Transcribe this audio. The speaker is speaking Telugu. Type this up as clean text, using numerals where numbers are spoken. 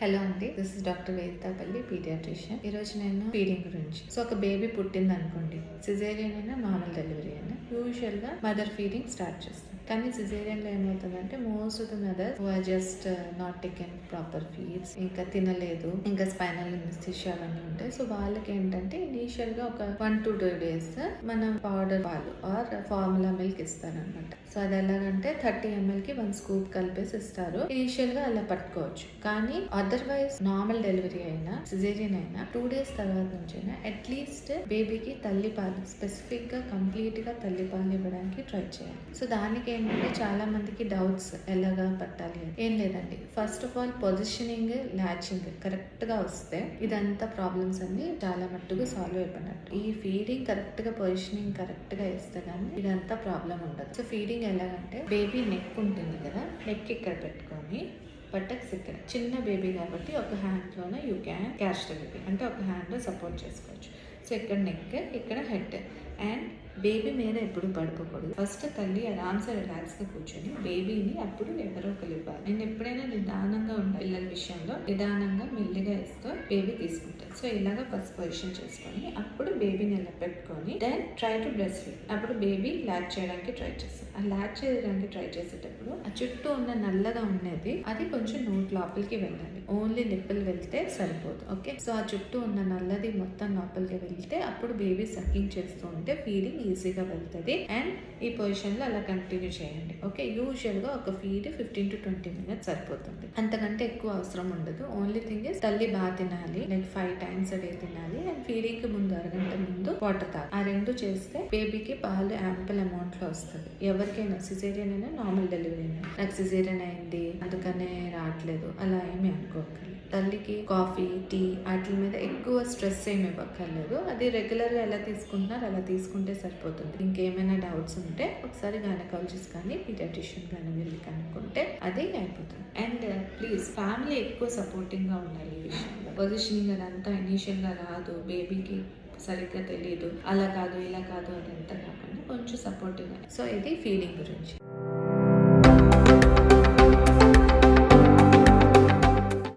హలో అండి, దిస్ ఇస్ డాక్టర్ వేదితాపల్లి పీడియాట్రిషియన్. ఈరోజు నేను ఫీడింగ్ గురించి. సో ఒక బేబీ పుట్టింది అనుకోండి, సిజేరియన్ అయినా నార్మల్ డెలివరీ అయినా యూజువల్గా మదర్ ఫీడింగ్ స్టార్ట్ చేస్తాం. కానీ సిజేరియన్లో ఏమవుతుందంటే most of the mothers are just not taken proper feeds, ఇంకా తినలేదు, ఇంకా స్పైనల్ ఎనస్థీషియా అవన్నీ ఉంటాయి. సో వాళ్ళకి ఏంటంటే ఇనీషియల్గా ఒక 1 to 2 days మనం పౌడర్ పాలు ఆర్ ఫార్ములా మిల్క్ ఇస్తారనమాట. సో అది ఎలాగంటే 30 ml కి 1 స్కూప్ కలిపేసి ఇస్తారు. ఇనీషియల్గా అలా పట్టుకోవచ్చు. కానీ అదర్వైజ్ నార్మల్ డెలివరీ అయినా సిజేరియన్ అయినా 2 days తర్వాత నుంచైనా అట్లీస్ట్ బేబీకి తల్లిపాలు స్పెసిఫిక్ గా కంప్లీట్ గా తల్లిపాలు ఇవ్వడానికి ట్రై చేయాలి. సో దానికి ఏంటంటే చాలా మందికి డౌట్స్, ఎలాగా పట్టాలి ఏం లేదండి. First of all positioning, latching correct గా వస్తే ఇదంతా ప్రాబ్లమ్స్ అన్ని చాలా మట్టుగా సాల్వ్ అయిపోయినట్టు. ఈ ఫీడింగ్ కరెక్ట్ గా పొజిషనింగ్ కరెక్ట్ గా ఇస్తే కానీ ఇదంతా ప్రాబ్లం ఉండదు. సో ఫీడింగ్ ఎలాగంటే బేబీ నెక్ ఉంటుంది కదా, నెక్ ఇక్కడ పెట్టుకొని బటక్స్ ఇక్కడ చిన్న బేబీ కాబట్టి ఒక హ్యాండ్లోనే you can catch the baby, అంటే ఒక హ్యాండ్లో సపోర్ట్ చేసుకోవచ్చు. సో ఇక్కడ నెక్, ఇక్కడ హెడ్, అండ్ బేబీ మీద ఎప్పుడు పడిపోకూడదు. ఫస్ట్ తల్లి ఆరామ్సే రిలాక్స్గా కూర్చొని బేబీని అప్పుడు ఎవరో ఒకరు ఇవ్వాలి. నేను ఎప్పుడైనా నిదానంగా ఉండాలి. పిల్లల విషయంలో నిదానంగా మెల్లిగా ఇస్తూ బేబీ తీసుకుంటాను. సో ఇలాగా ఫస్ట్ పొజిషన్ చేసుకొని అప్పుడు బేబీని ఇలా పెట్టుకొని then try to breast feed. అప్పుడు బేబీ లాచ్ చేయడానికి ట్రై చేస్తాం. ఆ లాచ్ చేయడానికి ట్రై చేసేటప్పుడు ఆ చుట్టూ ఉన్న నల్లగా ఉన్నది అది కొంచెం నోట్ లోపలికి వెళ్ళాలి. ఓన్లీ నిప్పులు వెళ్తే సరిపోదు. ఓకే, సో ఆ చుట్టూ ఉన్న నల్లది మొత్తం లోపలికి వెళ్తే అప్పుడు బేబీ సకింగ్ చేస్తూ ఉంటే ఫీడింగ్ ఈజీగా వెళ్తుంది. అండ్ ఈ పొజిషన్ లో అలా కంటిన్యూ చేయండి. ఓకే, యూజువల్ గా ఒక ఫీడ్ 15 to 20 minutes సరిపోతుంది. అంతకంటే ఎక్కువ అవసరం ఉండదు. ఓన్లీ థింగ్ ఇస్ తల్లి బాగా తినాలి, లైక్ 5 times a day తినాలి. అండ్ ఫీడింగ్ కి ముందు అరగంట ముందు వాటర్ తాగాలి. ఆ రెండు చేస్తే బేబీకి పాలు యాంపుల్ అమౌంట్ లో వస్తుంది. ఎవరికైనా సిజేరియన్ అయినా నార్మల్ డెలివరీ అయినా నాకు సిజేరియన్ అయింది అందుకనే రావట్లేదు అలా ఏమి అనుకోకండి. తల్లికి కాఫీ, టీ వాటి మీద ఎక్కువ స్ట్రెస్ ఏమి ఇవ్వక్కర్లేదు. అది రెగ్యులర్గా ఎలా తీసుకుంటున్నారు అలా తీసుకుంటే సరిపోతుంది. ఇంకేమైనా డౌట్స్ ఉంటే ఒకసారి గైనకాలజిస్ట్ కానీ పీడియాట్రిషియన్ కానీ వెళ్ళి కనుక్కుంటే అది అయిపోతుంది. అండ్ ప్లీజ్ ఫ్యామిలీ ఎక్కువ సపోర్టింగ్గా ఉండాలి ఈ విషయంలో. పొజిషనింగ్ అదంతా ఇనీషియల్గా రాదు, బేబీకి సరిగ్గా తెలియదు, అలా కాదు ఇలా కాదు అదంతా కాకుండా కొంచెం సపోర్టివ్గా. సో ఇది ఫీడింగ్ గురించి.